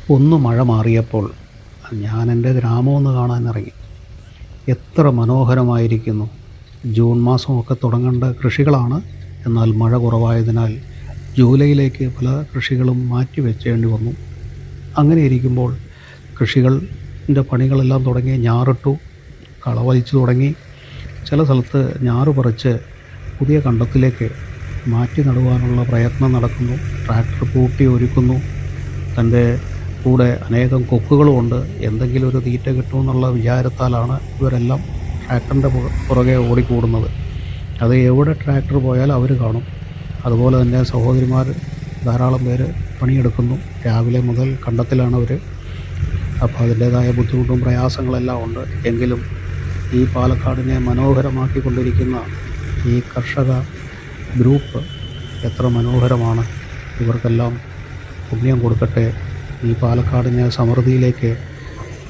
ഒന്ന് മഴ മാറിയപ്പോൾ ഞാൻ എൻ്റെ ഗ്രാമമൊന്ന് കാണാനിറങ്ങി. എത്ര മനോഹരമായിരിക്കുന്നു! ജൂൺ മാസമൊക്കെ തുടങ്ങേണ്ട കൃഷികളാണ്. എന്നാൽ മഴ കുറവായതിനാൽ ജൂലൈയിലേക്ക് പല കൃഷികളും മാറ്റി വെച്ചേണ്ടി വന്നു. അങ്ങനെ ഇരിക്കുമ്പോൾ കൃഷികളുടെ പണികളെല്ലാം തുടങ്ങി. ഞാറിട്ടു, കളവലിച്ചു തുടങ്ങി. ചില സ്ഥലത്ത് ഞാറ് പറിച്ച് പുതിയ കണ്ടത്തിലേക്ക് മാറ്റി നടുവാനുള്ള പ്രയത്നം നടക്കുന്നു. ട്രാക്ടർ പൂട്ടി ഒരുക്കുന്നു. തൻ്റെ കൂടെ അനേകം കൊക്കുകളുമുണ്ട്. എന്തെങ്കിലും ഒരു തീറ്റ കിട്ടുമെന്നുള്ള വിചാരത്താലാണ് ഇവരെല്ലാം ട്രാക്ടറിൻ്റെ പുറകെ ഓടിക്കൂടുന്നത്. അത് എവിടെ ട്രാക്ടർ പോയാലും അവർ കാണും. അതുപോലെ തന്നെ സഹോദരിമാർ ധാരാളം പേര് പണിയെടുക്കുന്നു. രാവിലെ മുതൽ കണ്ടത്തിലാണ് അവർ. അപ്പോൾ അതിൻ്റേതായ ബുദ്ധിമുട്ടും പ്രയാസങ്ങളെല്ലാം ഉണ്ട്. എങ്കിലും ഈ പാലക്കാടിനെ മനോഹരമാക്കിക്കൊണ്ടിരിക്കുന്ന ഈ കർഷക ഗ്രൂപ്പ് എത്ര മനോഹരമാണ്! ഇവർക്കെല്ലാം പുണ്യം കൊടുക്കട്ടെ. ഈ പാലക്കാടിനെ സമൃദ്ധിയിലേക്ക്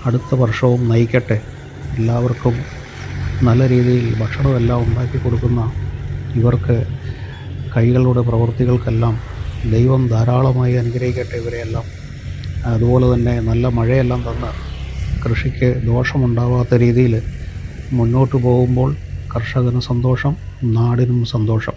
അടുത്ത വർഷവും നയിക്കട്ടെ. എല്ലാവർക്കും നല്ല രീതിയിൽ ഭക്ഷണമെല്ലാം ഉണ്ടാക്കി കൊടുക്കുന്ന ഇവർക്ക്, കൈകളുടെ പ്രവൃത്തികൾക്കെല്ലാം ദൈവം ധാരാളമായി അനുഗ്രഹിക്കട്ടെ ഇവരെയെല്ലാം. അതുപോലെ തന്നെ നല്ല മഴയെല്ലാം തന്ന് കൃഷിക്ക് ദോഷമുണ്ടാവാത്ത രീതിയിൽ മുന്നോട്ട് പോകുമ്പോൾ കർഷകന് സന്തോഷം, നാടിനും സന്തോഷം.